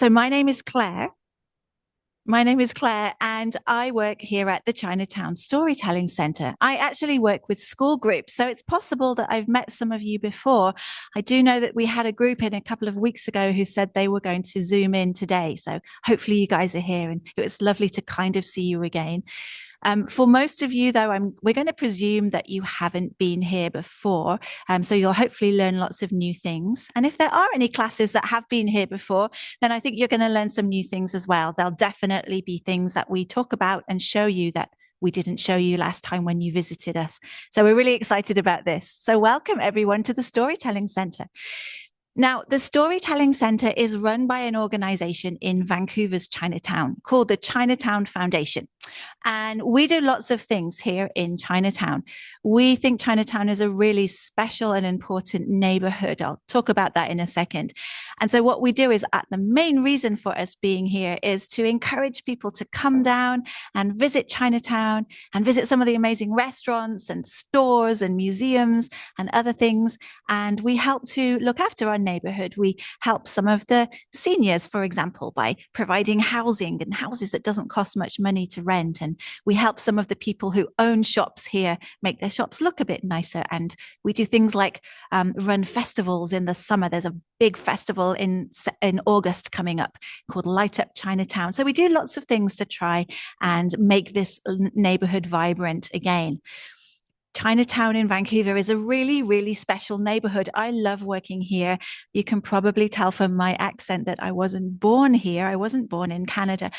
So my name is Claire. My name is Claire, and I work here at the Chinatown Storytelling Centre. I actually work with school groups, so it's possible that I've met some of you before. I do know that we had a group in a couple of weeks ago who said they were going to Zoom in today. So hopefully you guys are here, and it was lovely to kind of see you again. For most of you, though, we're going to presume that you haven't been here before. So you'll hopefully learn lots of new things. And if there are any classes that have been here before, then I think you're going to learn some new things as well. There'll definitely be things that we talk about and show you that we didn't show you last time when you visited us. So we're really excited about this. So welcome everyone to the Storytelling Centre. Now, the Storytelling Centre is run by an organization in Vancouver's Chinatown called the Chinatown Foundation. And we do lots of things here in Chinatown. We think Chinatown is a really special and important neighborhood. I'll talk about that in a second. And so what we do is the main reason for us being here is to encourage people to come down and visit Chinatown and visit some of the amazing restaurants and stores and museums and other things. And we help to look after our neighborhood. We help some of the seniors, for example, by providing housing and houses that doesn't cost much money to rent. And we help some of the people who own shops here make their shops look a bit nicer. And we do things like run festivals in the summer. There's a big festival in August coming up called Light Up Chinatown. So we do lots of things to try and make this neighborhood vibrant again. Chinatown in Vancouver is a really, really special neighborhood. I love working here. You can probably tell from my accent that I wasn't born here. I wasn't born in Canada.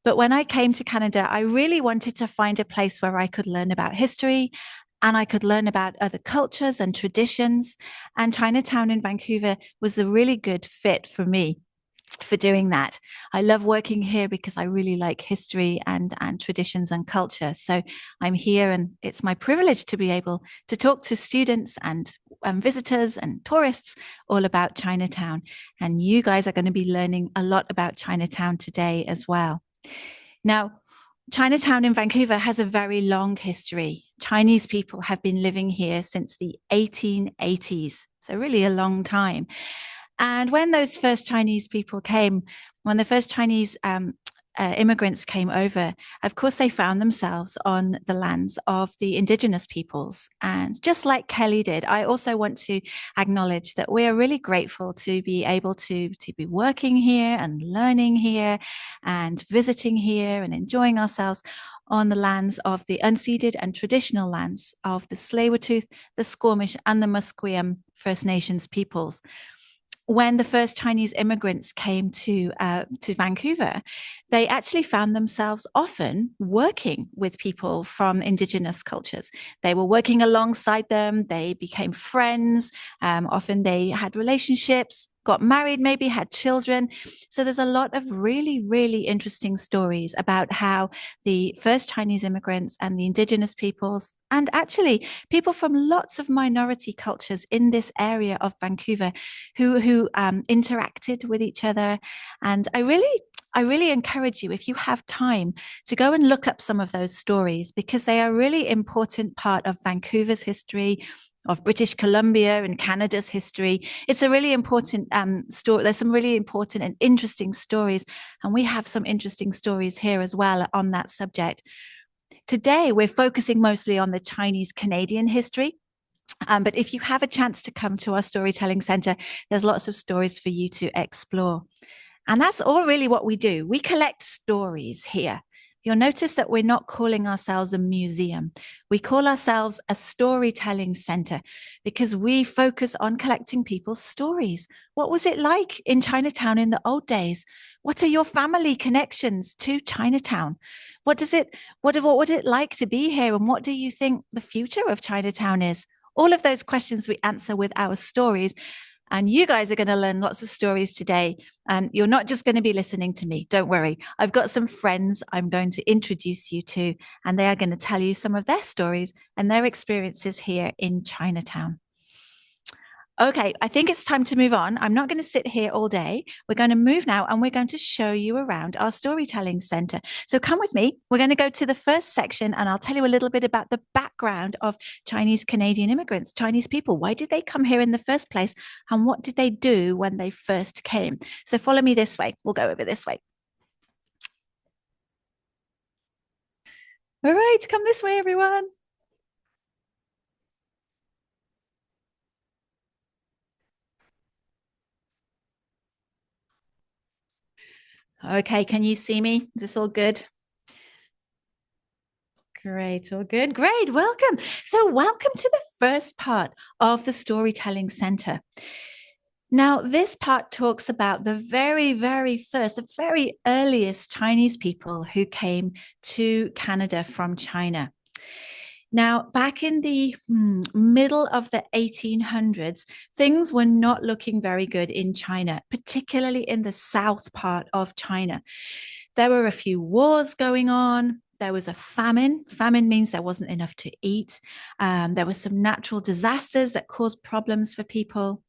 But when I came to Canada, I really wanted to find a place where I could learn about history and I could learn about other cultures and traditions. And Chinatown in Vancouver was a really good fit for me for doing that. I love working here because I really like history and traditions and culture. So I'm here and it's my privilege to be able to talk to students and visitors and tourists all about Chinatown. And you guys are going to be learning a lot about Chinatown today as well. Now, Chinatown in Vancouver has a very long history. Chinese people have been living here since the 1880s, so really a long time. And when those first Chinese people came, when the first Chinese immigrants came over, of course, they found themselves on the lands of the indigenous peoples. And just like Kelly did, I also want to acknowledge that we are really grateful to be able to be working here and learning here and visiting here and enjoying ourselves on the lands of the unceded and traditional lands of the Tsleil-Waututh, the Squamish, and the Musqueam First Nations peoples. When the first Chinese immigrants came to Vancouver, they actually found themselves often working with people from indigenous cultures. They were working alongside them. They became friends. Often they had relationships, got married, maybe had children. So there's a lot of really, really interesting stories about how the first Chinese immigrants and the indigenous peoples, and actually people from lots of minority cultures in this area of Vancouver who interacted with each other. And I really encourage you, if you have time, to go and look up some of those stories because they are a really important part of Vancouver's history, of British Columbia and Canada's history. It's a really important story. There's some really important and interesting stories, and we have some interesting stories here as well on that subject. Today, we're focusing mostly on the Chinese-Canadian history. But if you have a chance to come to our Storytelling Centre, there's lots of stories for you to explore. And that's all really what we do. We collect stories here. You'll notice that we're not calling ourselves a museum. We call ourselves a storytelling centre because we focus on collecting people's stories. What was it like in Chinatown in the old days? What are your family connections to Chinatown? What would it like to be here? And what do you think the future of Chinatown is? All of those questions we answer with our stories. And you guys are going to learn lots of stories today. You're not just going to be listening to me. Don't worry. I've got some friends I'm going to introduce you to, and they are going to tell you some of their stories and their experiences here in Chinatown. Okay, I think it's time to move on. I'm not going to sit here all day. We're going to move now and we're going to show you around our storytelling center. So come with me. We're going to go to the first section and I'll tell you a little bit about the background of Chinese Canadian immigrants, Chinese people. Why did they come here in the first place? And what did they do when they first came? So follow me this way. We'll go over this way. All right, come this way, everyone. Okay, can you see me? Is this all good? Great, all good. Great, welcome. So, welcome to the first part of the Storytelling Centre. Now, this part talks about the very, very first, the very earliest Chinese people who came to Canada from China. Now, back in the middle of the 1800s, things were not looking very good in China, particularly in the south part of China. There were a few wars going on. There was a famine. Famine means there wasn't enough to eat. There were some natural disasters that caused problems for people.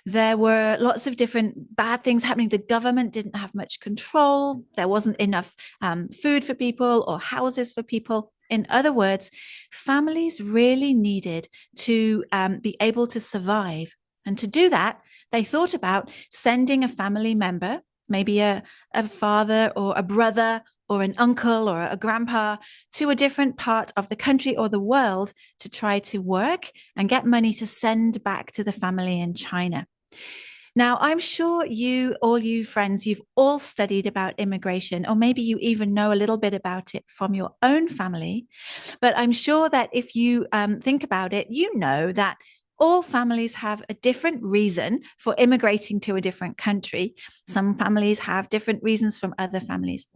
There were lots of different bad things happening. The government didn't have much control. There wasn't enough food for people or houses for people. In other words, families really needed to be able to survive. And to do that, they thought about sending a family member, maybe a father or a brother or an uncle or a grandpa, to a different part of the country or the world to try to work and get money to send back to the family in China. Now, I'm sure all you friends, you've all studied about immigration, or maybe you even know a little bit about it from your own family. But I'm sure that if you think about it, you know that all families have a different reason for immigrating to a different country. Some families have different reasons from other families.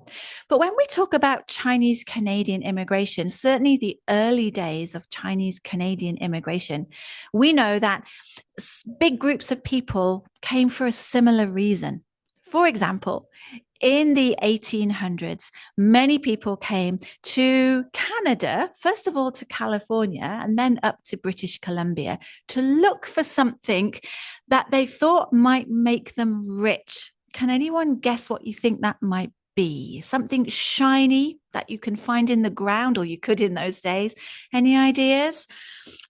But when we talk about Chinese Canadian immigration, certainly the early days of Chinese Canadian immigration, we know that big groups of people came for a similar reason. For example, in the 1800s, many people came to Canada, first of all to California, and then up to British Columbia to look for something that they thought might make them rich. Can anyone guess what you think that might be? Something shiny that you can find in the ground, or you could in those days. Any ideas?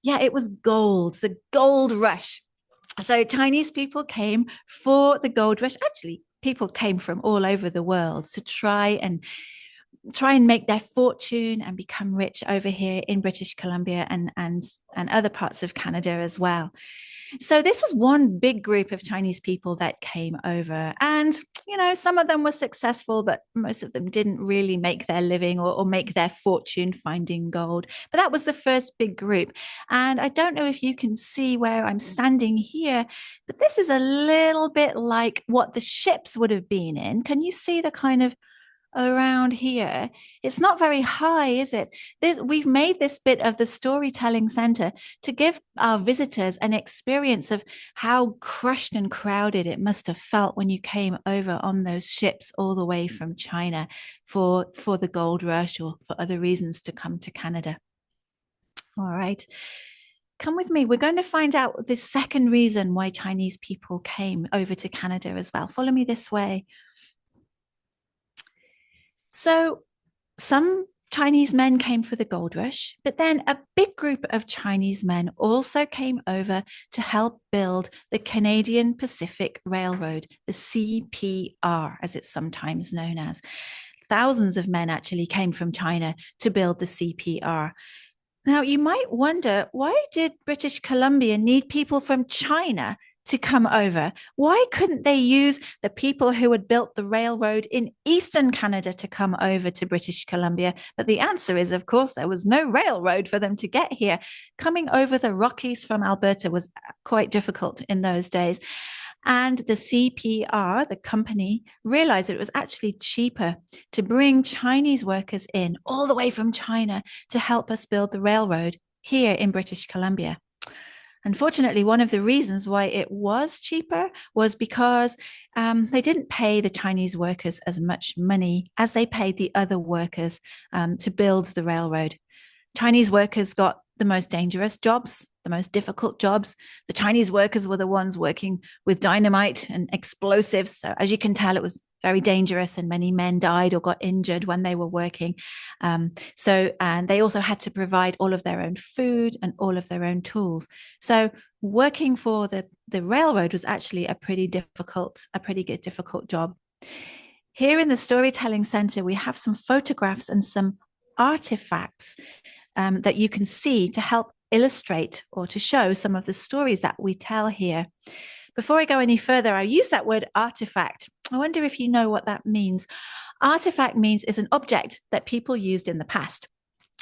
Yeah, it was gold, the gold rush. So Chinese people came for the gold rush. Actually, people came from all over the world to try and make their fortune and become rich over here in British Columbia and other parts of Canada as well. So this was one big group of Chinese people that came over. And, some of them were successful, but most of them didn't really make their living or make their fortune finding gold. But that was the first big group. And I don't know if you can see where I'm standing here, but this is a little bit like what the ships would have been in. Can you see the kind of around here? It's not very high, is it? We've made this bit of the storytelling center to give our visitors an experience of how crushed and crowded it must have felt when you came over on those ships all the way from China for the gold rush or for other reasons to come to Canada. All right. Come with me. We're going to find out the second reason why Chinese people came over to Canada as well. Follow me this way. So some Chinese men came for the gold rush, but then a big group of Chinese men also came over to help build the Canadian Pacific Railroad, the CPR, as it's sometimes known as. Thousands of men actually came from China to build the CPR. Now, you might wonder, why did British Columbia need people from China to come over? Why couldn't they use the people who had built the railroad in Eastern Canada to come over to British Columbia? But the answer is, of course, there was no railroad for them to get here. Coming over the Rockies from Alberta was quite difficult in those days. And the CPR, the company, realized it was actually cheaper to bring Chinese workers in all the way from China to help us build the railroad here in British Columbia. Unfortunately, one of the reasons why it was cheaper was because they didn't pay the Chinese workers as much money as they paid the other workers to build the railroad. Chinese workers got the most dangerous jobs, the most difficult jobs. The Chinese workers were the ones working with dynamite and explosives. So as you can tell, it was very dangerous, and many men died or got injured when they were working. And they also had to provide all of their own food and all of their own tools. So working for the railroad was actually a pretty difficult job. Here in the Storytelling Centre, we have some photographs and some artifacts that you can see to help illustrate or to show some of the stories that we tell here. Before I go any further, I use that word artifact. I wonder if you know what that means. Artifact means is an object that people used in the past.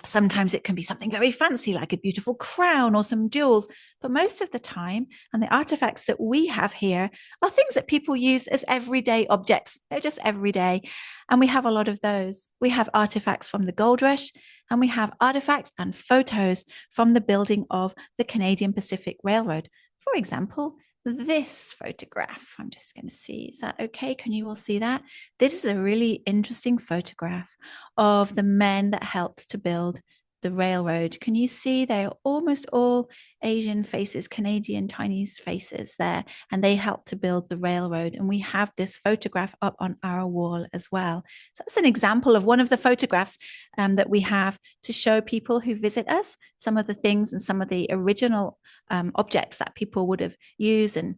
Sometimes it can be something very fancy, like a beautiful crown or some jewels. But most of the time, and the artifacts that we have here are things that people use as everyday objects. They're just everyday. And we have a lot of those. We have artifacts from the gold rush, and we have artifacts and photos from the building of the Canadian Pacific Railroad. For example, this photograph. I'm just going to see, is that okay? Can you all see that? This is a really interesting photograph of the men that helped to build the railroad. Can you see they're almost all Asian faces, Canadian Chinese faces there, and they helped to build the railroad. And we have this photograph up on our wall as well. So that's an example of one of the photographs that we have to show people who visit us some of the things and some of the original objects that people would have used and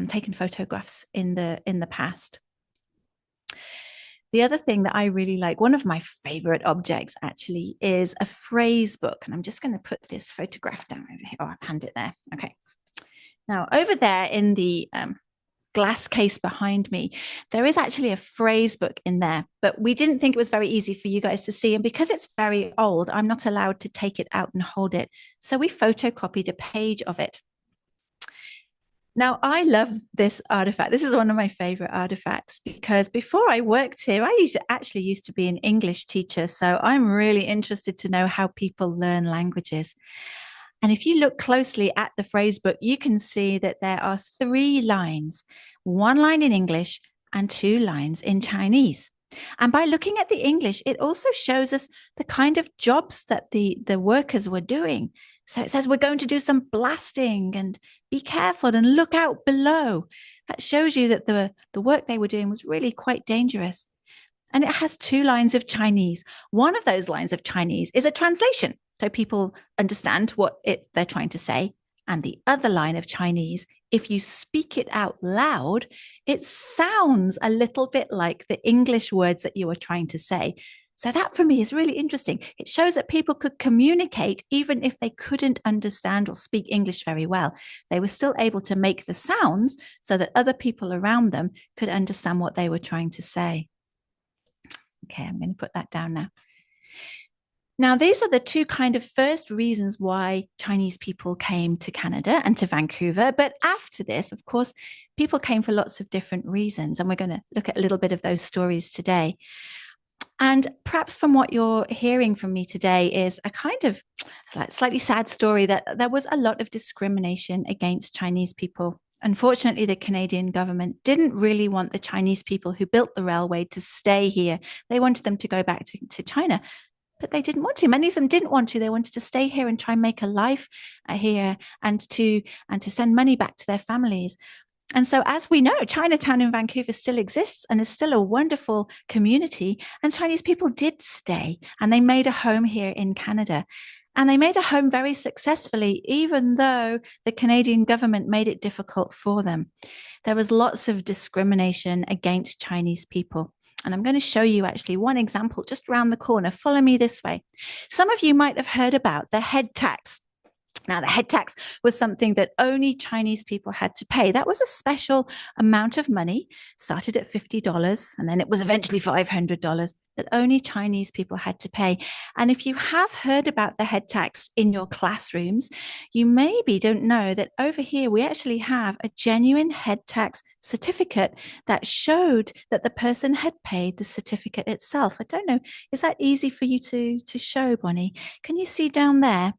taken photographs in the past. The other thing that I really like, one of my favorite objects actually, is a phrase book. And I'm just going to put this photograph down over here. Oh, I'll hand it there. Okay. Now, over there in the glass case behind me, there is actually a phrase book in there, but we didn't think it was very easy for you guys to see. And because it's very old, I'm not allowed to take it out and hold it. So we photocopied a page of it. Now, I love this artifact. This is one of my favorite artifacts because before I worked here, I actually used to be an English teacher. So I'm really interested to know how people learn languages. And if you look closely at the phrase book, you can see that there are 3 lines, 1 line in English and 2 lines in Chinese. And by looking at the English, it also shows us the kind of jobs that the workers were doing. So it says we're going to do some blasting and be careful and look out below. That shows you that the work they were doing was really quite dangerous. And it has 2 lines of Chinese. One of those lines of Chinese is a translation, so people understand what they're trying to say. And the other line of Chinese, if you speak it out loud, it sounds a little bit like the English words that you were trying to say. So that for me is really interesting. It shows that people could communicate even if they couldn't understand or speak English very well. They were still able to make the sounds so that other people around them could understand what they were trying to say. Okay, I'm going to put that down now. Now, these are the 2 kind of first reasons why Chinese people came to Canada and to Vancouver. But after this, of course, people came for lots of different reasons. And we're going to look at a little bit of those stories today. And perhaps from what you're hearing from me today is a kind of slightly sad story that there was a lot of discrimination against Chinese people. Unfortunately, the Canadian government didn't really want the Chinese people who built the railway to stay here. They wanted them to go back to China, but they didn't want to. Many of them didn't want to. They wanted to stay here and try and make a life here and to send money back to their families. And so, as we know, Chinatown in Vancouver still exists and is still a wonderful community. And Chinese people did stay and they made a home here in Canada. And they made a home very successfully, even though the Canadian government made it difficult for them. There was lots of discrimination against Chinese people. And I'm going to show you actually one example just around the corner. Follow me this way. Some of you might have heard about the head tax. Now, the head tax was something that only Chinese people had to pay. That was a special amount of money, started at $50, and then it was eventually $500 that only Chinese people had to pay. And if you have heard about the head tax in your classrooms, you maybe don't know that over here we actually have a genuine head tax certificate that showed that the person had paid the certificate itself. I don't know, is that easy for you to show, Bonnie? Can you see down there?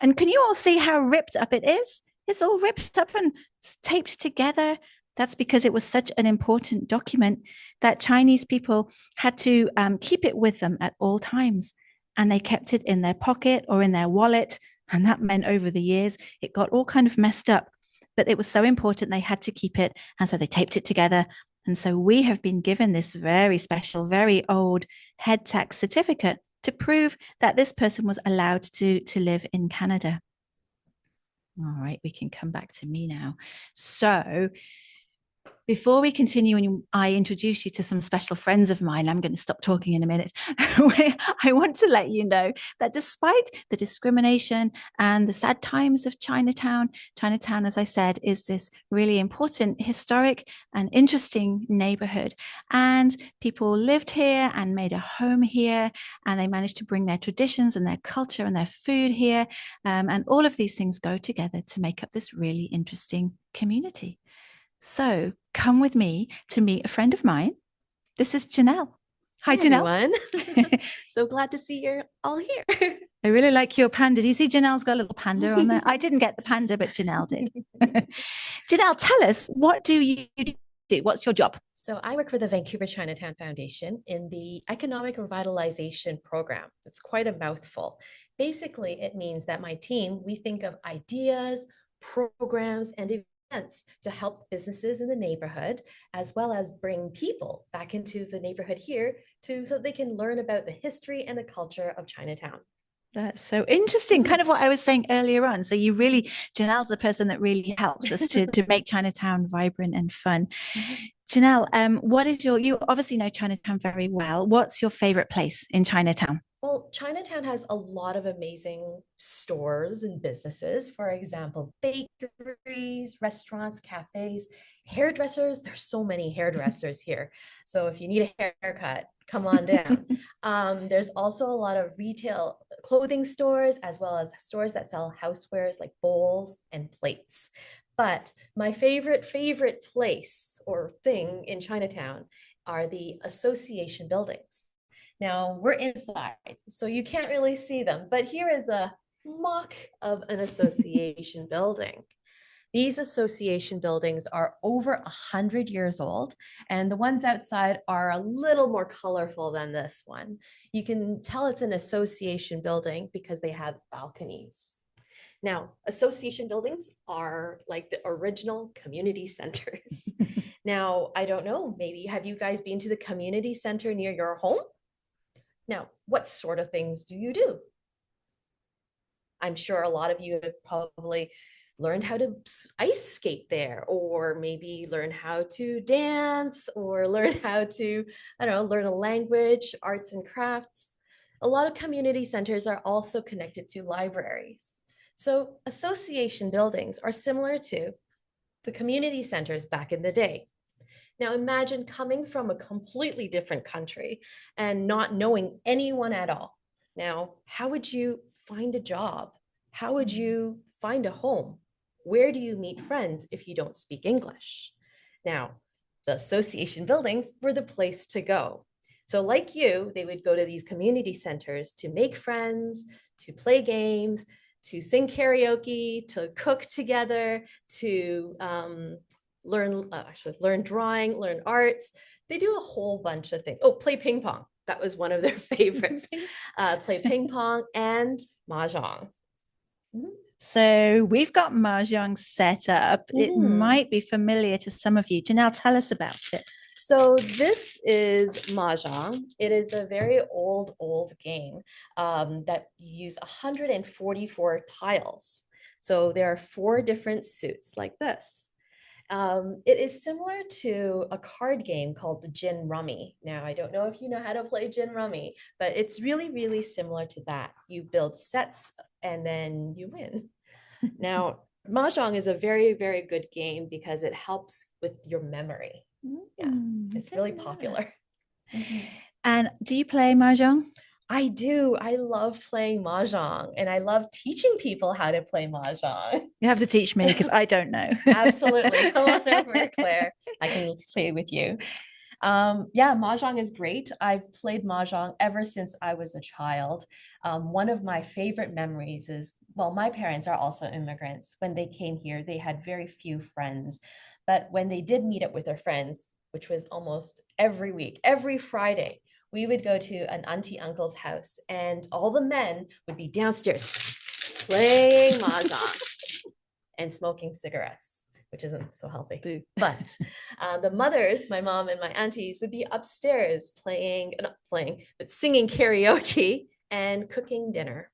And can you all see how ripped up it is? It's all ripped up and taped together. That's because it was such an important document that Chinese people had to keep it with them at all times. and they kept it in their pocket or in their wallet. And that meant over the years, it got all kind of messed up. But it was so important, they had to keep it. And so they taped it together. And so we have been given this very special, very old head tax certificate to prove that this person was allowed to live in Canada. All right, we can come back to me now. So before we continue and I introduce you to some special friends of mine, I'm going to stop talking in a minute. I want to let you know that despite the discrimination and the sad times of Chinatown, as I said, is this really important, historic, and interesting neighborhood. And people lived here and made a home here, and they managed to bring their traditions and their culture and their food here. And all of these things go together to make up this really interesting community. So come with me to meet a friend of mine. This is Janelle. Hi, Janelle. Everyone. So glad to see you're all here. I really like your panda. Do you see Janelle's got a little panda on there? I didn't get the panda, but Janelle did. Janelle, tell us, what do you do? What's your job? So I work for the Vancouver Chinatown Foundation in the Economic Revitalization Program. It's quite a mouthful. Basically, it means that my team, we think of ideas, programs, and events to help businesses in the neighborhood, as well as bring people back into the neighborhood here so they can learn about the history and the culture of Chinatown. That's so interesting. Kind of what I was saying earlier on. So you really, Janelle's the person that really helps us to make Chinatown vibrant and fun. Janelle, what is you obviously know Chinatown very well. What's your favorite place in Chinatown? Well, Chinatown has a lot of amazing stores and businesses. For example, bakeries, restaurants, cafes, hairdressers. There's so many hairdressers here. So if you need a haircut, come on down. There's also a lot of retail clothing stores, as well as stores that sell housewares like bowls and plates. But my favorite place or thing in Chinatown are the association buildings. Now we're inside, so you can't really see them, but here is a mock of an association building. These association buildings are over 100 years old, and the ones outside are a little more colorful than this one. You can tell it's an association building because they have balconies. Now, association buildings are like the original community centers. Now, I don't know, maybe have you guys been to the community center near your home? Now, what sort of things do you do? I'm sure a lot of you have probably learned how to ice skate there, or maybe learn how to dance, or learn how to, I don't know, learn a language, arts and crafts. A lot of community centers are also connected to libraries. So association buildings are similar to the community centers back in the day. Now imagine coming from a completely different country and not knowing anyone at all. Now, how would you find a job? How would you find a home? Where do you meet friends if you don't speak English? Now, the association buildings were the place to go. So like you, they would go to these community centers to make friends, to play games, to sing karaoke, to cook together, to learn drawing, learn arts. They do a whole bunch of things. Oh, play ping pong. That was one of their favorites. Play ping pong and mahjong. So we've got mahjong set up. It might be familiar to some of you. Janelle, tell us about it. So this is mahjong. It is a very old game that use 144 tiles. So there are 4 different suits like this. It is similar to a card game called the Gin Rummy. Now, I don't know if you know how to play Gin Rummy, but it's really, really similar to that. You build sets and then you win. Now, mahjong is a very, very good game because it helps with your memory. Yeah, it's really popular. And do you play mahjong? I do. I love playing mahjong, and I love teaching people how to play mahjong. You have to teach me because I don't know. Absolutely. Come on over, Claire. I can play with you. Yeah, mahjong is great. I've played mahjong ever since I was a child. One of my favorite memories is, well, my parents are also immigrants. When they came here, they had very few friends. But when they did meet up with their friends, which was almost every week, every Friday, we would go to an auntie uncle's house, and all the men would be downstairs playing mahjong and smoking cigarettes, which isn't so healthy. Boo. But the mothers, my mom and my aunties, would be upstairs not playing, but singing karaoke and cooking dinner.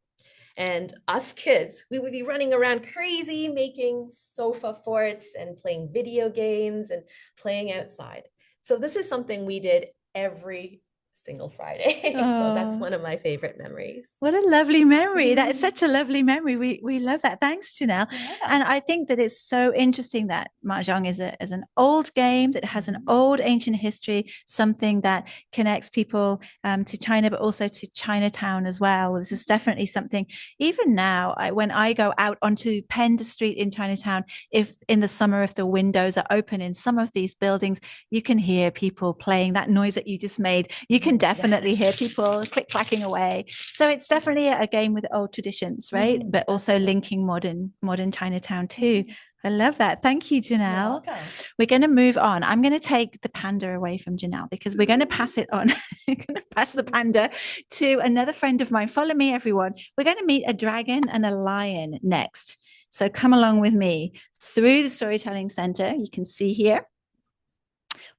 And us kids, we would be running around crazy, making sofa forts and playing video games and playing outside. So this is something we did every single Friday. So that's one of my favorite memories. What a lovely memory. That is such a lovely memory. We love that. Thanks, Janelle. Yeah. And I think that it's so interesting that Mahjong is an old game that has an old ancient history, something that connects people to China, but also to Chinatown as well. This is definitely something, even now, when I go out onto Pender Street in Chinatown, if in the summer, if the windows are open in some of these buildings, you can hear people playing that noise that you just made. You can definitely hear people click-clacking away. So it's definitely a game with old traditions, right? But also linking modern Chinatown too. I love that. Thank you, Janelle. We're going to move on. I'm going to take the panda away from Janelle because we're going to pass it on. We're going to pass the panda to another friend of mine. Follow me, everyone. We're going to meet a dragon and a lion next. So come along with me through the Storytelling Centre. You can see here.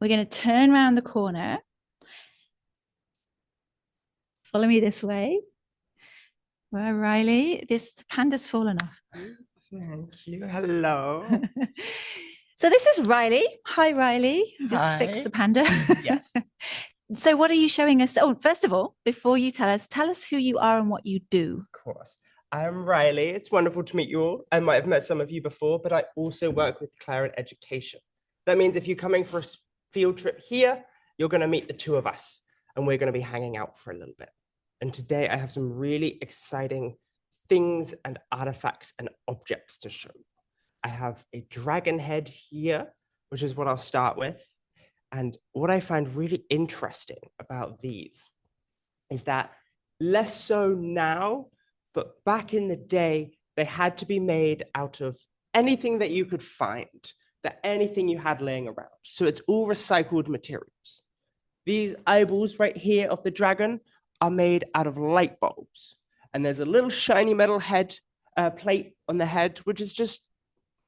We're going to turn around the corner. Follow me this way. Well, Riley, this panda's fallen off. Thank you. Hello. So this is Riley. Hi, Riley. Just fix the panda. Yes. So what are you showing us? Oh, first of all, before you tell us who you are and what you do. Of course. I'm Riley. It's wonderful to meet you all. I might have met some of you before, but I also work with Claire in education. That means if you're coming for a field trip here, you're going to meet the two of us, and we're going to be hanging out for a little bit. And today I have some really exciting things and artifacts and objects to show. I have a dragon head here, which is what I'll start with. And what I find really interesting about these is that less so now, but back in the day, they had to be made out of anything that you could find, anything you had laying around. So it's all recycled materials. These eyeballs right here of the dragon are made out of light bulbs. And there's a little shiny metal head plate on the head, which is just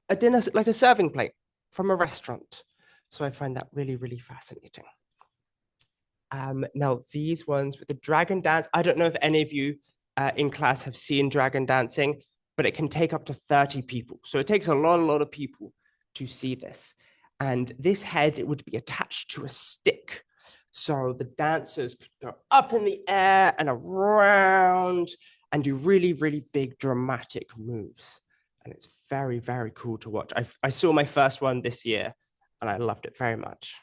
a dinner, like a serving plate from a restaurant. So I find that really, really fascinating. Now, these ones with the dragon dance, I don't know if any of you in class have seen dragon dancing, but it can take up to 30 people. So it takes a lot of people to see this. And this head, it would be attached to a stick. So the dancers could go up in the air and around and do really, really big dramatic moves. And it's very, very cool to watch. I saw my first one this year and I loved it very much.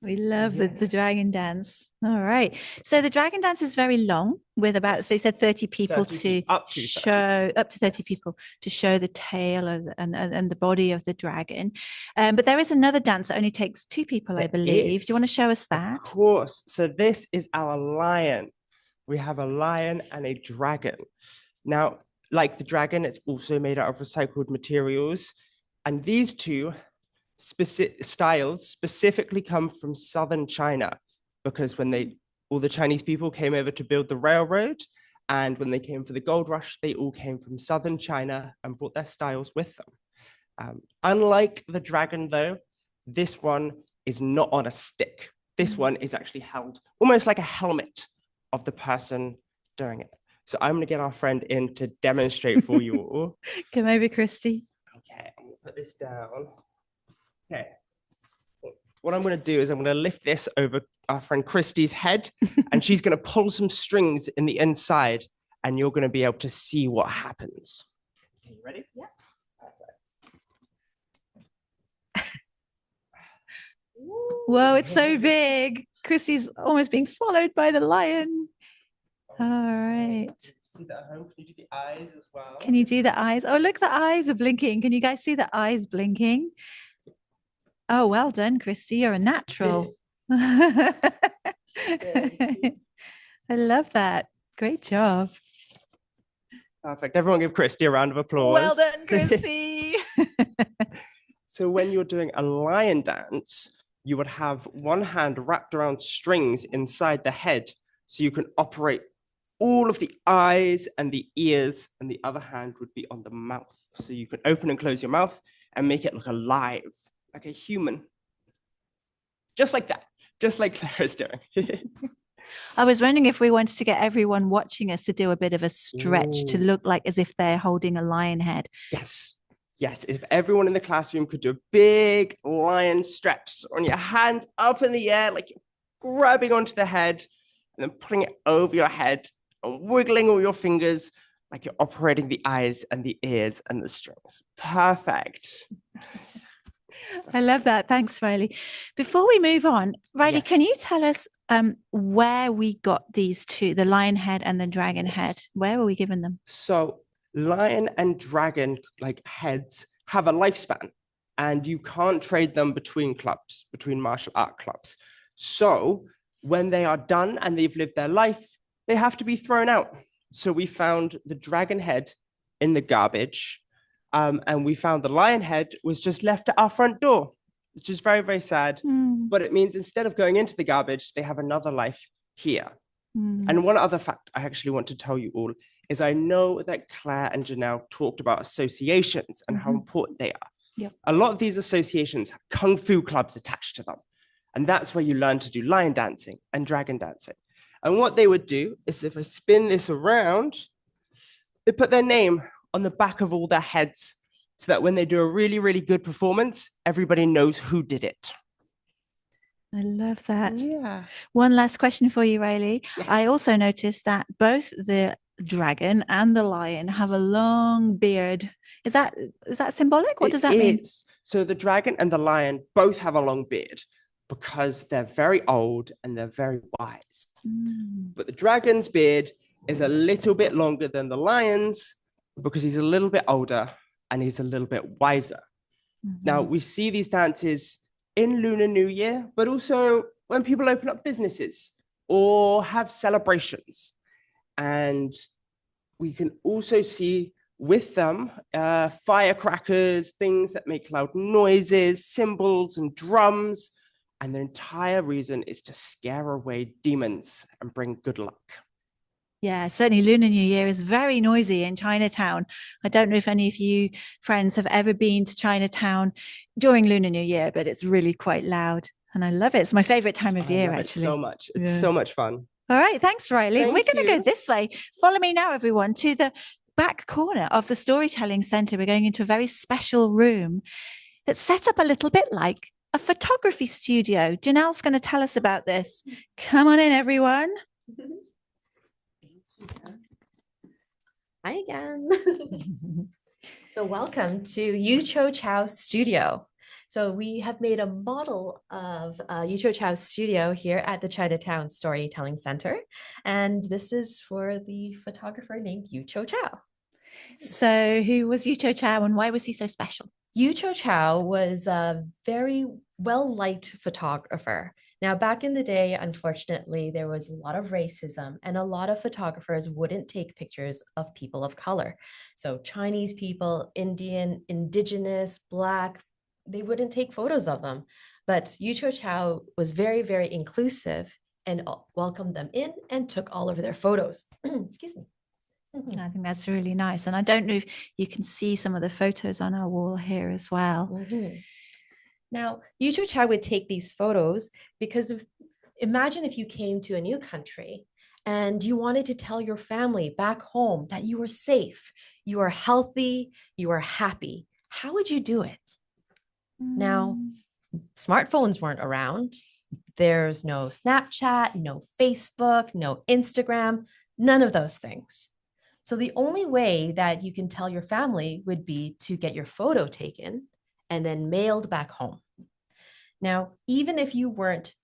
We love the dragon dance. All right. So the dragon dance is very long with about, so you said 30 people up to 30 people to show the tail of and the body of the dragon. But there is another dance that only takes 2 people, I believe. Do you want to show us that? Of course. So this is our lion. We have a lion and a dragon. Now, like the dragon, it's also made out of recycled materials. And these two styles specifically come from southern China, because when all the Chinese people came over to build the railroad, and when they came for the gold rush, they all came from southern China and brought their styles with them. Unlike the dragon, though, this one is not on a stick. This one is actually held almost like a helmet of the person doing it. So I'm going to get our friend in to demonstrate for you all. Come over, Christy. Okay, I'm going to put this down. Okay, what I'm going to do is I'm going to lift this over our friend Christy's head, and she's going to pull some strings in the inside, and you're going to be able to see what happens. Okay, you ready? Yeah. Whoa, it's so big. Christy's almost being swallowed by the lion. All right. See that at home? Can you do the eyes as well? Can you do the eyes? Oh, look, the eyes are blinking. Can you guys see the eyes blinking? Oh, well done, Christy. You're a natural. I love that. Great job. Perfect. Everyone give Christy a round of applause. Well done, Christy. So when you're doing a lion dance, you would have one hand wrapped around strings inside the head so you can operate all of the eyes and the ears, and the other hand would be on the mouth. So you can open and close your mouth and make it look alive, like a human. Just like that, just like Clara's doing. I was wondering if we wanted to get everyone watching us to do a bit of a stretch to look like as if they're holding a lion head. Yes. Yes, if everyone in the classroom could do a big lion stretch so on your hands up in the air, like you're grabbing onto the head and then putting it over your head and wiggling all your fingers like you're operating the eyes and the ears and the strings. Perfect. I love that. Thanks, Riley. Before we move on, Riley, Yes. can you tell us where we got these two, the lion head and the dragon head? Where were we given them? So lion and dragon like heads have a lifespan, and you can't trade them between clubs, between martial art clubs. So when they are done and they've lived their life, they have to be thrown out. So we found the dragon head in the garbage, and we found the lion head was just left at our front door, which is very, very sad. But it means instead of going into the garbage, they have another life here. And one other fact I actually want to tell you all is I know that Claire and Janelle talked about associations and how important they are. Yep. A lot of these associations have kung fu clubs attached to them. And that's where you learn to do lion dancing and dragon dancing. And what they would do is if I spin this around, they put their name on the back of all their heads so that when they do a really, really good performance, everybody knows who did it. I love that. Yeah. One last question for you, Riley. Yes. I also noticed that both the dragon and the lion have a long beard. Is that symbolic? What does that mean? So the dragon and the lion both have a long beard because they're very old and they're very wise. But the dragon's beard is a little bit longer than the lion's because he's a little bit older and he's a little bit wiser. Now, we see these dances in Lunar New Year, but also when people open up businesses or have celebrations. And we can also see with them firecrackers, things that make loud noises, cymbals and drums. And the entire reason is to scare away demons and bring good luck. Yeah, certainly Lunar New Year is very noisy in Chinatown. I don't know if any of you friends have ever been to Chinatown during Lunar New Year, but it's really quite loud. And I love it. It's my favorite time of year, actually. So much. It's so much fun. All right. Thanks, Riley. Thank We're going to you. go this way. Follow me now, everyone, to the back corner of the Storytelling Centre. We're going into a very special room that's set up a little bit like a photography studio. Janelle's going to tell us about this. Come on in, everyone. Hi again. So welcome to Yu Cho Chow Studio. So we have made a model of Yu Cho Chow Studio here at the Chinatown Storytelling Centre. And this is for the photographer named Yu Cho Chow. So who was Yu Cho Chow and why was he so special? Yu Cho Chow was a very well-liked photographer. Now, back in the day, unfortunately, there was a lot of racism and a lot of photographers wouldn't take pictures of people of color. So Chinese people, Indian, Indigenous, Black, they wouldn't take photos of them. But Yu Cho Chow was very, very inclusive and welcomed them in and took all of their photos. Excuse me. I think that's really nice. And I don't know if you can see some of the photos on our wall here as well. Now, Yu Cho Chow would take these photos because imagine if you came to a new country and you wanted to tell your family back home that you were safe, you are healthy, you are happy. How would you do it? Now, smartphones weren't around. There's no Snapchat, no Facebook, no Instagram, none of those things. So the only way that you can tell your family would be to get your photo taken and then mailed back home. Now, even if you weren't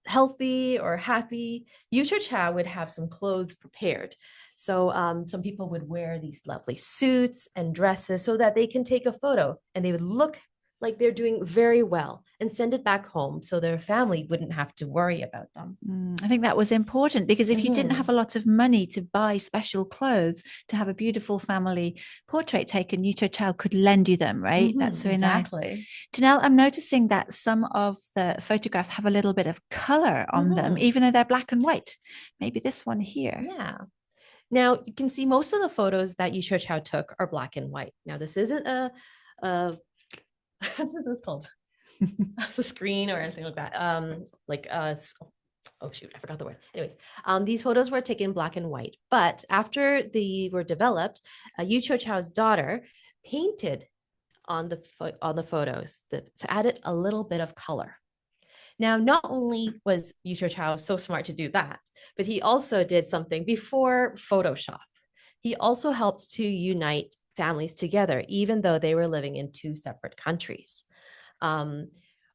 healthy or happy, Yu Cho Chow would have some clothes prepared. So some people would wear these lovely suits and dresses so that they can take a photo and they would look like they're doing very well, and send it back home so their family wouldn't have to worry about them. I think that was important, because if you didn't Mhm. have a lot of money to buy special clothes to have a beautiful family portrait taken, Yu Chow could lend you them, right? That's very nice. Exactly. Janelle, I'm noticing that some of the photographs have a little bit of color on them, Mhm. even though they're black and white. Maybe this one here. Yeah. Now you can see most of the photos that Yu Chow took are black and white. Now this isn't a what is this called? A screen or anything like that. Oh shoot, I forgot the word. Anyways, these photos were taken black and white, but after they were developed, Yu Chow's daughter painted on the photos to add it a little bit of color. Now, not only was Yu Chow so smart to do that, but he also did something before Photoshop. He also helped to unite families together, even though they were living in two separate countries.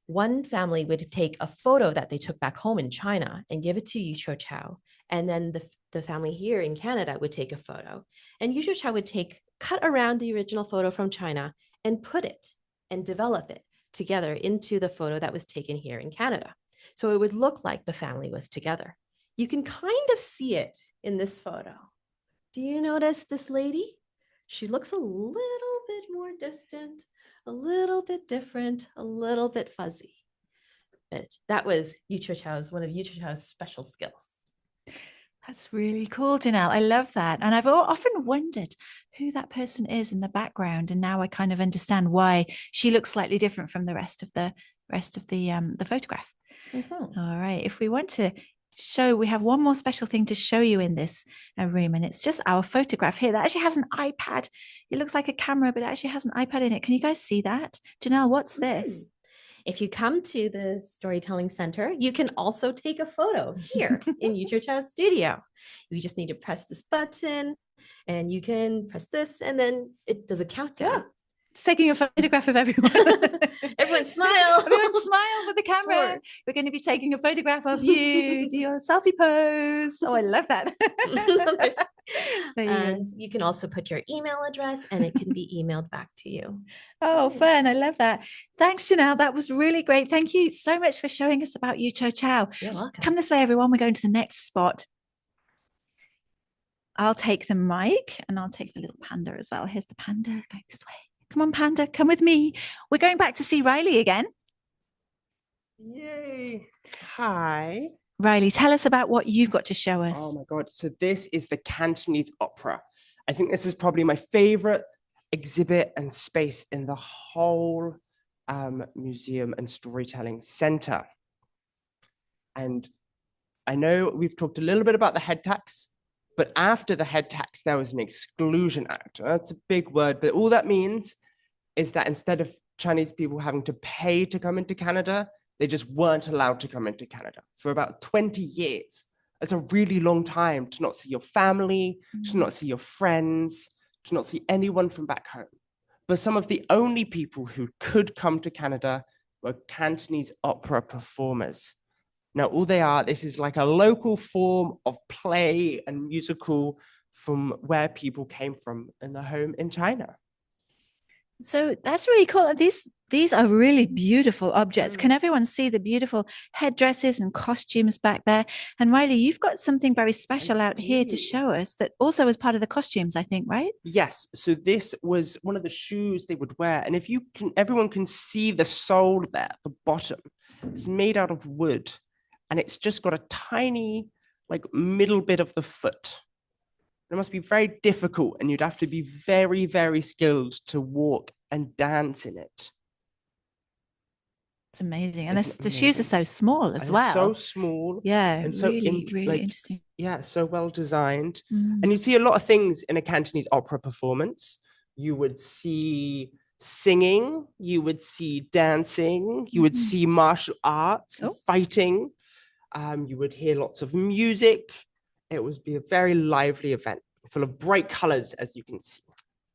One family would take a photo that they took back home in China and give it to Yu Chow. And then the family here in Canada would take a photo. And Yu Chow would cut around the original photo from China and put it and develop it together into the photo that was taken here in Canada. So it would look like the family was together. You can kind of see it in this photo. Do you notice this lady? She looks a little bit more distant, a little bit different, a little bit fuzzy. But that was one of Yu Chow's special skills. That's really cool, Janelle. I love that. And I've often wondered who that person is in the background. And now I kind of understand why she looks slightly different from the rest of the photograph. Mhm. All right. If we want to show, we have one more special thing to show you in this room, and it's just our photograph here that actually has an iPad. It looks like a camera, but it actually has an iPad in it. Can you guys see that? Janelle, what's this? If you come to the Storytelling Center, you can also take a photo here in Yu Chow's studio. You just need to press this button, and you can press this, and then it does a countdown. It's taking a photograph of everyone. Everyone smile. Everyone smile with the camera. We're going to be taking a photograph of you. Do your selfie pose. Oh, I love that. And you can also put your email address, and it can be emailed back to you. Oh, fun. I love that. Thanks, Janelle. That was really great. Thank you so much for showing us about Yu Chow. You're welcome. Come this way, everyone. We're going to the next spot. I'll take the mic, and I'll take the little panda as well. Here's the panda going this way. Come on, panda, come with me. We're going back to see Riley again. Yay. Hi. Riley, tell us about what you've got to show us. Oh my God. So this is the Cantonese opera. I think this is probably my favorite exhibit and space in the whole museum and storytelling center. And I know we've talked a little bit about the head tax, but after the head tax, there was an exclusion act. That's a big word, but all that means is that instead of Chinese people having to pay to come into Canada, they just weren't allowed to come into Canada for about 20 years. That's a really long time to not see your family, to not see your friends, to not see anyone from back home. But some of the only people who could come to Canada were Cantonese opera performers. Now, all they are, this is like a local form of play and musical from where people came from in the home in China. So that's really cool. These are really beautiful objects. Can everyone see the beautiful headdresses and costumes back there? And Riley, you've got something very special out here to show us that also was part of the costumes, I think, right? Yes. So this was one of the shoes they would wear. And if you can, everyone can see the sole there, the bottom. It's made out of wood. And it's just got a tiny, like, middle bit of the foot. It must be very difficult, and you'd have to be very, very skilled to walk and dance in it. It's amazing. And the shoes are so small as well. So small. Yeah, and so really interesting. Yeah, so well designed. And you see a lot of things in a Cantonese opera performance. You would see singing, you would see dancing, you would see martial arts, fighting. You would hear lots of music. It would be a very lively event, full of bright colors, as you can see.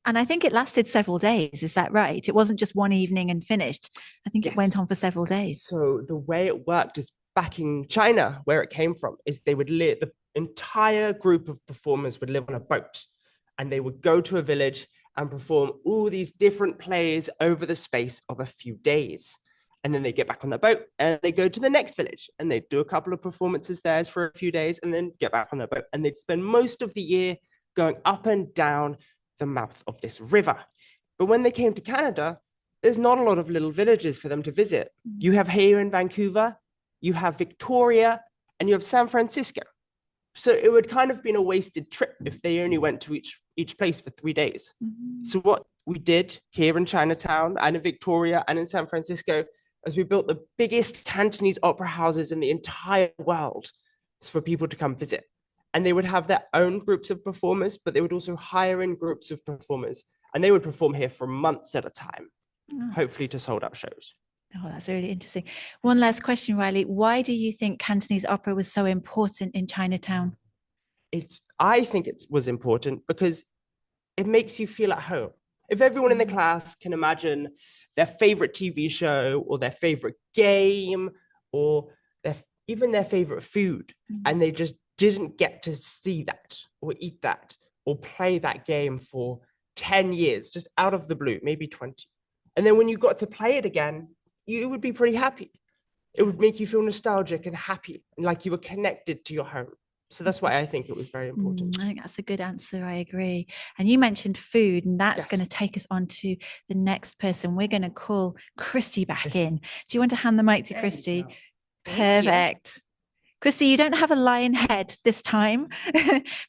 And I think it lasted several days. Is that right? It wasn't just one evening and finished. I think it went on for several days. So the way it worked is back in China, where it came from, is they would the entire group of performers would live on a boat, and they would go to a village and perform all these different plays over the space of a few days. And then they get back on the boat and they go to the next village and they do a couple of performances there for a few days and then get back on the boat. And they'd spend most of the year going up and down the mouth of this river. But when they came to Canada, there's not a lot of little villages for them to visit. You have here in Vancouver, you have Victoria, and you have San Francisco. So it would kind of been a wasted trip if they only went to each place for 3 days. So what we did here in Chinatown and in Victoria and in San Francisco is we built the biggest Cantonese opera houses in the entire world for people to come visit. And they would have their own groups of performers, but they would also hire in groups of performers. And they would perform here for months at a time, hopefully to sold out shows. Oh, that's really interesting. One last question, Riley. Why do you think Cantonese opera was so important in Chinatown? I think it was important because it makes you feel at home. If everyone in the class can imagine their favorite TV show or their favorite game or even their favorite food, and they just didn't get to see that or eat that or play that game for 10 years, just out of the blue, maybe 20. And then when you got to play it again, you would be pretty happy. It would make you feel nostalgic and happy and like you were connected to your home. So that's why I think it was very important. I think that's a good answer. I agree. And you mentioned food, and that's going to take us on to the next person. We're going to call Christy back in. Do you want to hand the mic to Christy? Perfect. Christy, you don't have a lion head this time,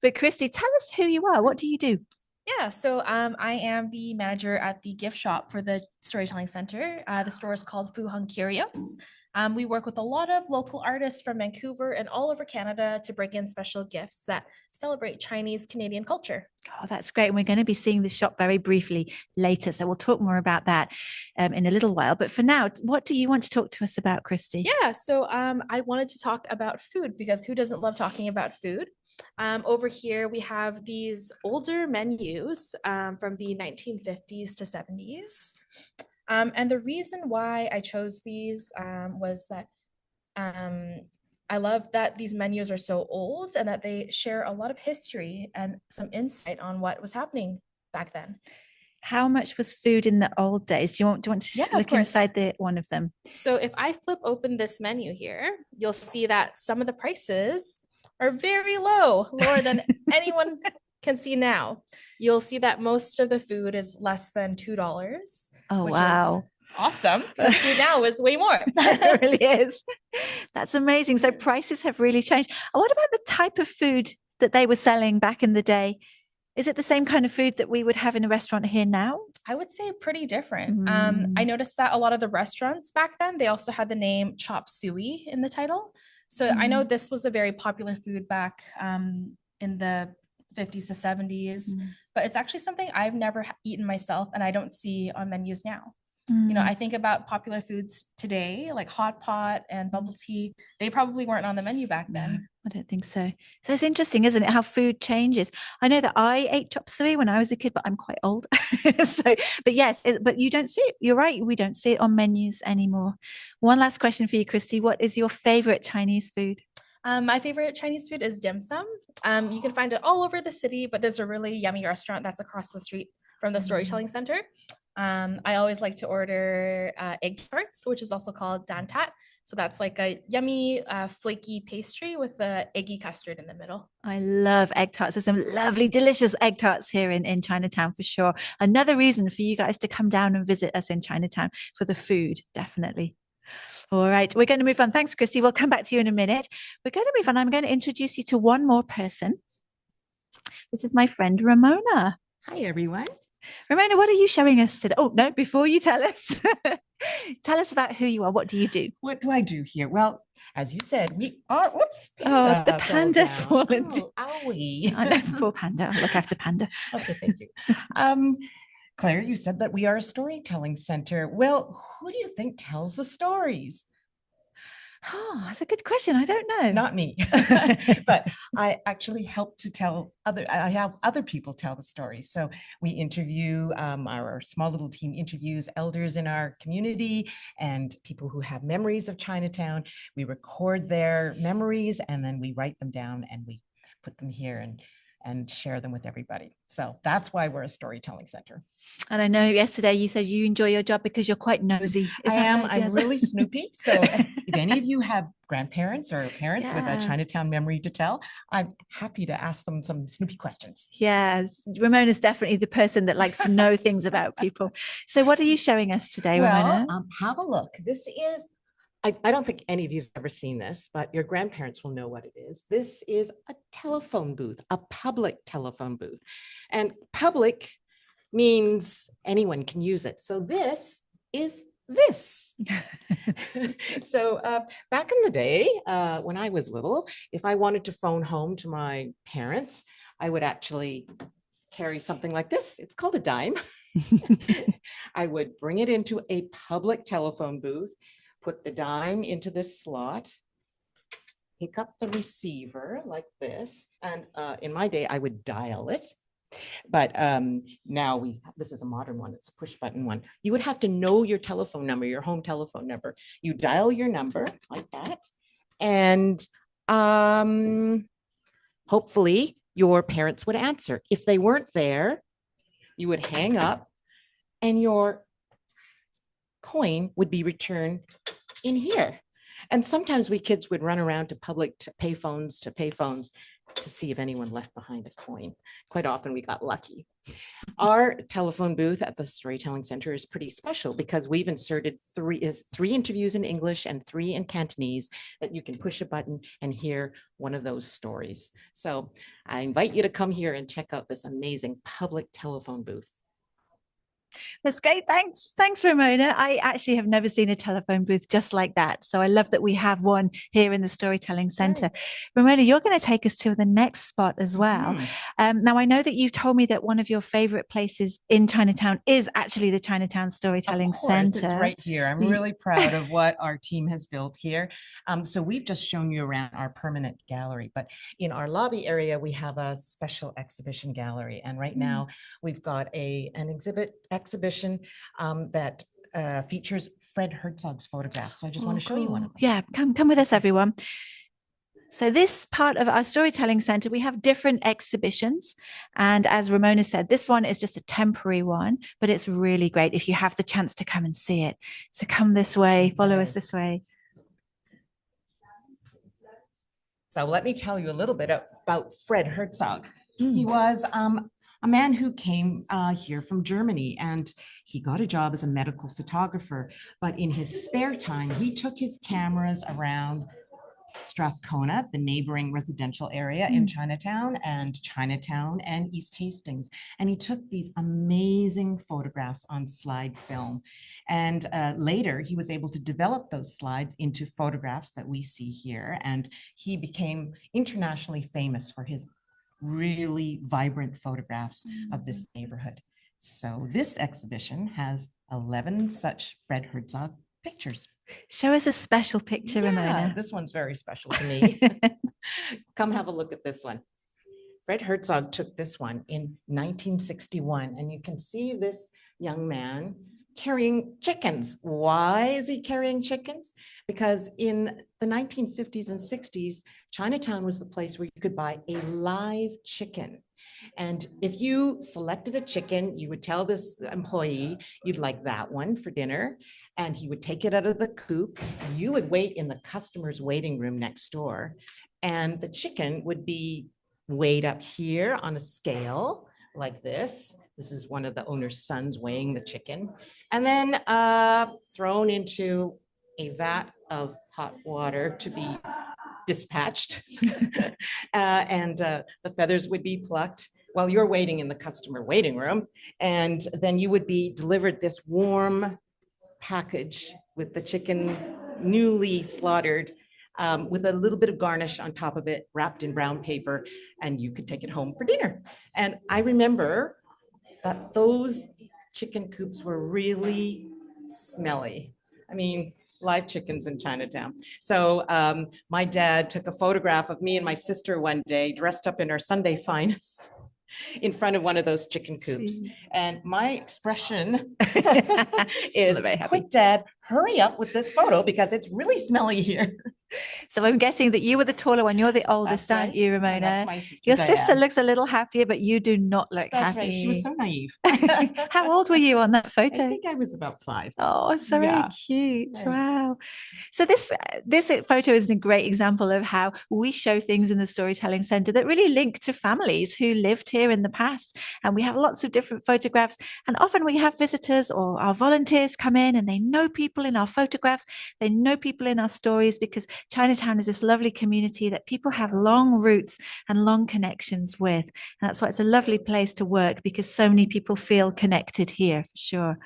but Christy, tell us who you are. What do you do? Yeah, so I am the manager at the gift shop for the Storytelling Centre. The store is called Fu Hung Curios. We work with a lot of local artists from Vancouver and all over Canada to bring in special gifts that celebrate Chinese Canadian culture. Oh, that's great. And we're going to be seeing the shop very briefly later. So we'll talk more about that in a little while. But for now, what do you want to talk to us about, Christy? Yeah, so I wanted to talk about food because who doesn't love talking about food? Over here, we have these older menus from the 1950s to 70s. And the reason why I chose these was that I love that these menus are so old and that they share a lot of history and some insight on what was happening back then. How much was food in the old days? Do you want to look inside one of them? So if I flip open this menu here, you'll see that some of the prices are very low, lower than anyone can see now. You'll see that most of the food is less than $2. Oh, wow. Awesome. The food now is way more. It really is. That's amazing. So prices have really changed. And what about the type of food that they were selling back in the day? Is it the same kind of food that we would have in a restaurant here now? I would say pretty different. I noticed that a lot of the restaurants back then, they also had the name chop suey in the title. So I know this was a very popular food back in the 50s to 70s, but it's actually something I've never eaten myself and I don't see on menus now. You know, I think about popular foods today, like hot pot and bubble tea. They probably weren't on the menu back then. No, I don't think so. So it's interesting, isn't it, how food changes? I know that I ate chop suey when I was a kid, but I'm quite old. But yes, but you don't see it. You're right. We don't see it on menus anymore. One last question for you, Christy. What is your favorite Chinese food? My favorite Chinese food is dim sum. You can find it all over the city, but there's a really yummy restaurant that's across the street from the Storytelling Centre. I always like to order egg tarts, which is also called dan tat. So that's like a yummy, flaky pastry with the eggy custard in the middle. I love egg tarts. There's some lovely, delicious egg tarts here in Chinatown for sure. Another reason for you guys to come down and visit us in Chinatown for the food, definitely. All right, we're going to move on. Thanks, Christy. We'll come back to you in a minute. We're going to move on. I'm going to introduce you to one more person. This is my friend, Ramona. Hi, everyone. Ramona, what are you showing us today? Oh, no, before you tell us, tell us about who you are. What do you do? What do I do here? Well, as you said, we are, whoops. Oh, the panda's fallen. Oh, owie. I know, poor Panda. I'll look after Panda. Okay, thank you. Claire, you said that we are a storytelling center. Well, who do you think tells the stories? Oh, that's a good question. I don't know. Not me, but I actually help to I have other people tell the stories. So we interview, our small little team interviews elders in our community and people who have memories of Chinatown. We record their memories and then we write them down and we put them here and and share them with everybody. So that's why we're a storytelling center. And I know yesterday you said you enjoy your job because you're quite nosy. Is I that am. right, I'm Jess? really snoopy. So if any of you have grandparents or parents with a Yeah. Chinatown memory to tell, I'm happy to ask them some snoopy questions. Yeah, Ramona's definitely the person that likes to know things about people. So what are you showing us today, Ramona? Have a look. This is, I don't think any of you have ever seen this, but your grandparents will know what it is. This is a telephone booth, a public telephone booth. And public means anyone can use it. So this is this. So back in the day, when I was little, if I wanted to phone home to my parents, I would actually carry something like this. It's called a dime. I would bring it into a public telephone booth, put the dime into this slot, pick up the receiver like this. And in my day, I would dial it. But now this is a modern one. It's a push button one. You would have to know your telephone number, your home telephone number. You dial your number like that. And hopefully your parents would answer. If they weren't there, you would hang up and your coin would be returned in here. And sometimes we kids would run around to public payphones to see if anyone left behind a coin. Quite often we got lucky. Our telephone booth at the Storytelling Centre is pretty special because we've inserted three interviews in English and 3 in Cantonese that you can push a button and hear one of those stories. So I invite you to come here and check out this amazing public telephone booth. That's great. Thanks. Thanks, Ramona. I actually have never seen a telephone booth just like that. So I love that we have one here in the Storytelling Centre. Ramona, you're going to take us to the next spot as well. Now, I know that you told me that one of your favorite places in Chinatown is actually the Chinatown Storytelling Centre. It's right here. I'm really proud of what our team has built here. So we've just shown you around our permanent gallery, but in our lobby area, we have a special exhibition gallery. And right now we've got an exhibition that features Fred Herzog's photographs. So I just want to show you one of them. Yeah, come with us, everyone. So this part of our Storytelling Centre, we have different exhibitions. And as Ramona said, this one is just a temporary one, but it's really great if you have the chance to come and see it. So come this way, follow us this way. So let me tell you a little bit about Fred Herzog. He was a man who came here from Germany, and he got a job as a medical photographer. But in his spare time, he took his cameras around Strathcona, the neighboring residential area in Chinatown and East Hastings. And he took these amazing photographs on slide film. And later he was able to develop those slides into photographs that we see here. And he became internationally famous for his really vibrant photographs of this neighborhood. So this exhibition has 11 such Fred Herzog pictures. Show us a special picture, Ramona. This one's very special to me. Come have a look at this one. Fred Herzog took this one in 1961, and you can see this young man carrying chickens. Why is he carrying chickens? Because in the 1950s and 60s, Chinatown was the place where you could buy a live chicken. And if you selected a chicken, you would tell this employee you'd like that one for dinner, and he would take it out of the coop. You would wait in the customer's waiting room next door, and the chicken would be weighed up here on a scale like this. This is one of the owner's sons weighing the chicken, and then thrown into a vat of hot water to be dispatched. And the feathers would be plucked while you're waiting in the customer waiting room. And then you would be delivered this warm package with the chicken newly slaughtered, with a little bit of garnish on top of it, wrapped in brown paper, and you could take it home for dinner. And I remember that those chicken coops were really smelly. I mean, live chickens in Chinatown. So my dad took a photograph of me and my sister one day dressed up in our Sunday finest in front of one of those chicken coops. And my expression is, quick, Dad, hurry up with this photo because it's really smelly here. So I'm guessing that you were the taller one. You're the oldest, That's aren't right. you, And Ramona? that's my sister, Your sister Diane. looks a little happier, but you do not look That's happy. right. She was so naive. How old were you on that I photo? think I was about 5. Oh, so Yeah. cute. Right. Wow. So this photo is a great example of how we show things in the Storytelling Centre that really link to families who lived here in the past. And we have lots of different photographs. And often we have visitors or our volunteers come in and they know people in our photographs. They know people in our stories because Chinatown is this lovely community that people have long roots and long connections with. And that's why it's a lovely place to work because so many people feel connected here for sure.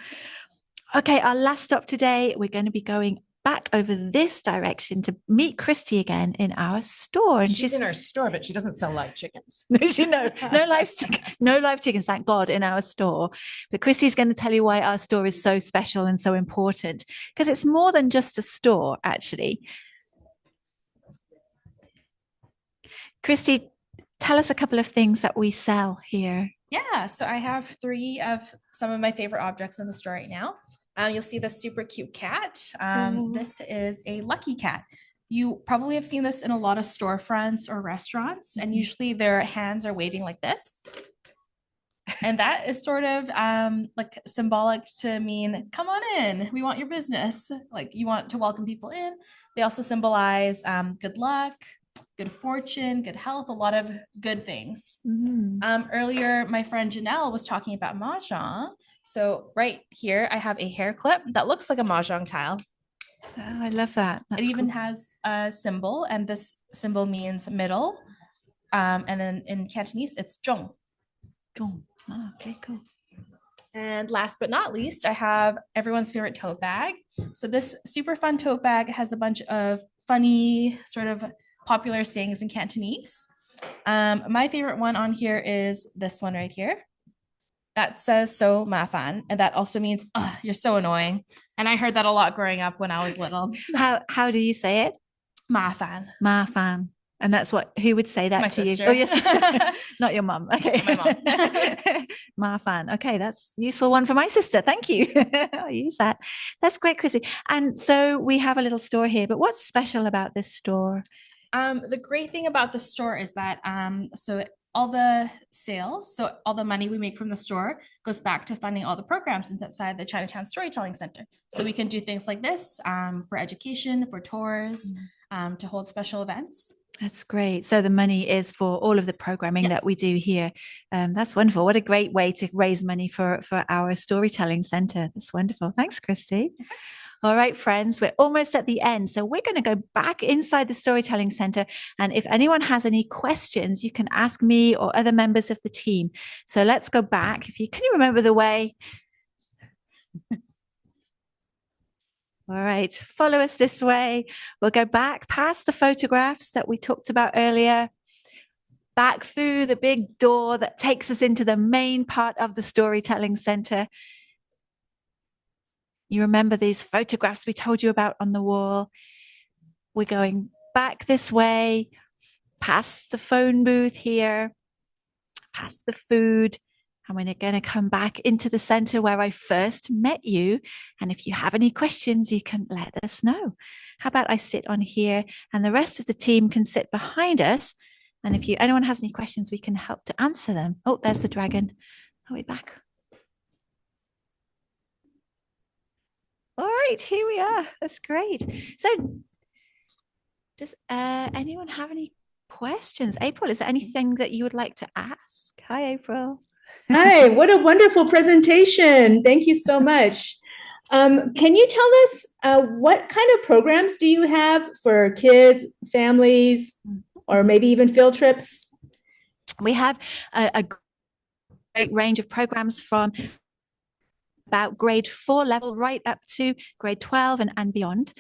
Okay, our last stop today, we're going to be going back over this direction to meet Christy again in our store. And She's in our store, but she doesn't sell live chickens. no live chickens, thank God, in our store. But Christy's going to tell you why our store is so special and so important because it's more than just a store, actually. Christy, tell us a couple of things that we sell here. Yeah, so I have 3 of some of my favorite objects in the store right now. You'll see this super cute cat. This is a lucky cat. You probably have seen this in a lot of storefronts or restaurants, and usually their hands are waving like this. And that is sort of like symbolic to mean, come on in, we want your business. Like you want to welcome people in. They also symbolize good luck, good fortune, good health, a lot of good things. Earlier, my friend Janelle was talking about mahjong. So right here, I have a hair clip that looks like a mahjong tile. Oh, I love that. That's it even cool. has a symbol, and this symbol means middle. And then in Cantonese, it's zhong. Zhong. Oh, okay, cool. And last but not least, I have everyone's favorite tote bag. So this super fun tote bag has a bunch of funny sort of popular sayings in Cantonese. My favorite one on here is this one right here. That says so mafan, and that also means you're so annoying. And I heard that a lot growing up when I was little. How do you say it? Mafan. Mafan. And that's who would say that My to sister. you? Oh, your sister, not your mum. Okay. My mom. Mafan. Okay, that's a useful one for my sister. Thank you. I'll use that. That's great, Chrissy. And so we have a little store here, but what's special about this store? The great thing about the store is that so all the sales, so all the money we make from the store goes back to funding all the programs inside the Chinatown Storytelling Centre. So we can do things like this for education, for tours, to hold special events. That's great. So the money is for all of the programming that we do here. That's wonderful. What a great way to raise money for our storytelling centre. That's wonderful. Thanks, Christy. All right, friends, we're almost at the end. So we're going to go back inside the Storytelling Centre. And if anyone has any questions, you can ask me or other members of the team. So let's go back. Can you remember the way? All right, follow us this way. We'll go back past the photographs that we talked about earlier, back through the big door that takes us into the main part of the Storytelling Centre. You remember these photographs we told you about on the wall? We're going back this way, past the phone booth here, past the food. And we're going to come back into the centre where I first met you. And if you have any questions, you can let us know. How about I sit on here and the rest of the team can sit behind us. And if anyone has any questions, we can help to answer them. Oh, there's the dragon. Are we back? All right, here we are. That's great. So does anyone have any questions? April, is there anything that you would like to ask? Hi, April. Hi, what a wonderful presentation. Thank you so much. Can you tell us what kind of programs do you have for kids, families, or maybe even field trips? We have a great range of programs from about grade 4 level right up to grade 12 and beyond.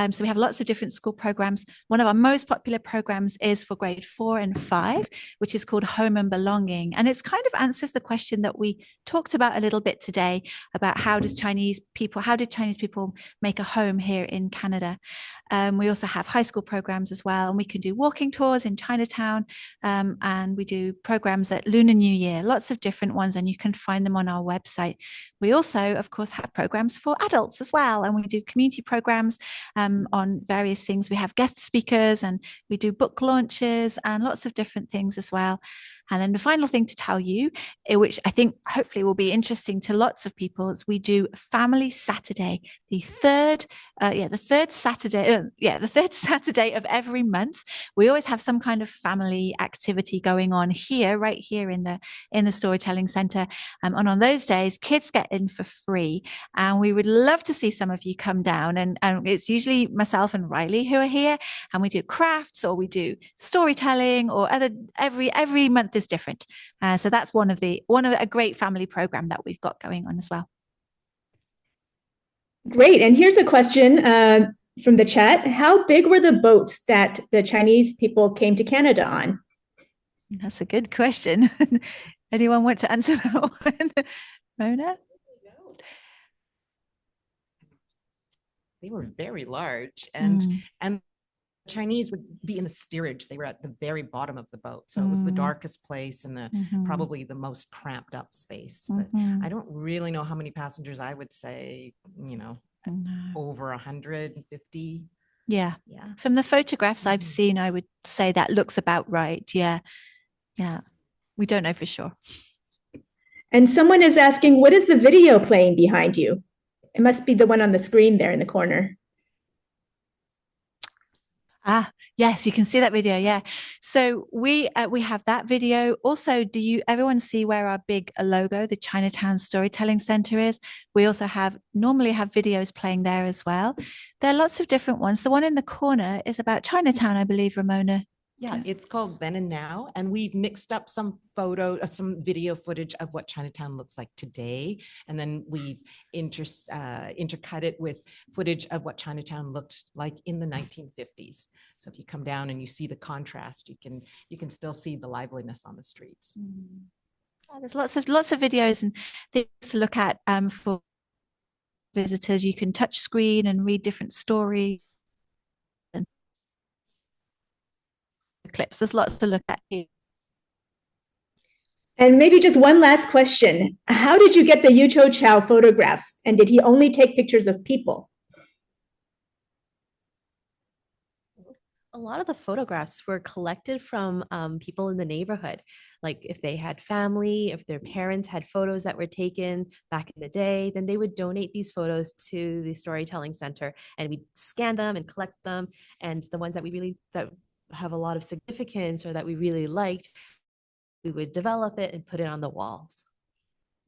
So we have lots of different school programs. One of our most popular programs is for grade 4 and 5, which is called Home and Belonging. And it's kind of answers the question that we talked about a little bit today about how did Chinese people make a home here in Canada. We also have high school programs as well, and we can do walking tours in Chinatown, and we do programs at Lunar New Year, lots of different ones, and you can find them on our website. We also also, of course, have programs for adults as well. And we do community programs on various things. We have guest speakers and we do book launches and lots of different things as well. And then the final thing to tell you, which I think hopefully will be interesting to lots of people, is we do Family Saturday, the third Saturday of every month. We always have some kind of family activity going on here, right here in the Storytelling Centre. And on those days, kids get in for free. And we would love to see some of you come down. And it's usually myself and Riley who are here. And we do crafts or we do storytelling or every month is different. So that's one of a great family program that we've got going on as well. Great. And here's a question from the chat. How big were the boats that the Chinese people came to Canada on? That's a good question. Anyone want to answer that one? Mona? They were very large, and Chinese would be in the steerage. They were at the very bottom of the boat. So it was the darkest place and probably the most cramped up space. But I don't really know how many passengers. I would say, over 150. Yeah. From the photographs I've seen, I would say that looks about right. Yeah. We don't know for sure. And someone is asking, what is the video playing behind you? It must be the one on the screen there in the corner. Yes, you can see that video. Yeah. So we have that video. Also, everyone see where our big logo, the Chinatown Storytelling Centre, is? We also normally have videos playing there as well. There are lots of different ones. The one in the corner is about Chinatown, I believe, Ramona. Yeah, it's called Then and Now, and we've mixed up some video footage of what Chinatown looks like today, and then we've intercut it with footage of what Chinatown looked like in the 1950s. So if you come down and you see the contrast, you can still see the liveliness on the streets. There's lots of videos and things to look at for visitors. You can touch screen and read different stories. Clips. There's lots to look at here. And maybe just one last question. How did you get the Yu Cho Chow photographs? And did he only take pictures of people? A lot of the photographs were collected from people in the neighborhood. Like if they had family, if their parents had photos that were taken back in the day, then they would donate these photos to the Storytelling Center, and we'd scan them and collect them. And the ones that that have a lot of significance or that we really liked, we would develop it and put it on the walls.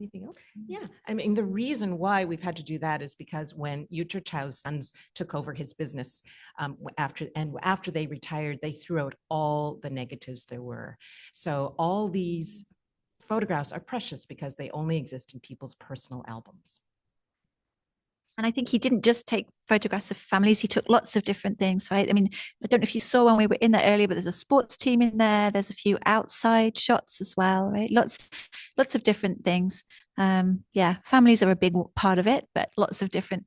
Anything else? Yeah, I mean, the reason why we've had to do that is because when Yu Cho Chow's sons took over his business, after they retired, they threw out all the negatives there were. So all these photographs are precious because they only exist in people's personal albums. And I think he didn't just take photographs of families. He took lots of different things, right? I mean, I don't know if you saw when we were in there earlier, but there's a sports team in there. There's a few outside shots as well, right? Lots of different things. Families are a big part of it, but lots of different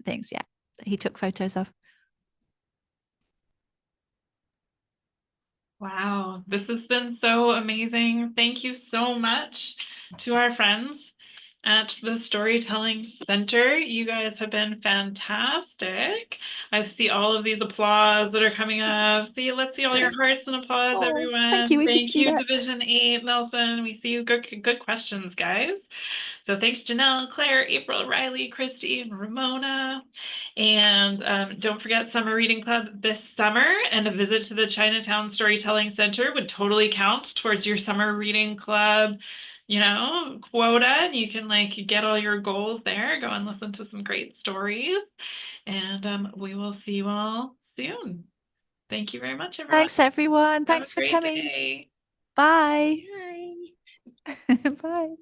things, that he took photos of. Wow, this has been so amazing. Thank you so much to our friends at the Storytelling Centre. You guys have been fantastic. I see all of these applause that are coming up. Let's see all your hearts and applause, everyone. Thank you. Thank you, Division 8, Nelson. We see you. Good questions, guys. So thanks, Janelle, Claire, April, Riley, Christy, and Ramona. And don't forget Summer Reading Club this summer, and a visit to the Chinatown Storytelling Centre would totally count towards your summer reading club quota, and you can get all your goals there. Go and listen to some great stories, and we will see you all soon. Thank you very much, everyone. Thanks, everyone. Thanks for coming. Day. Bye. Bye. Bye.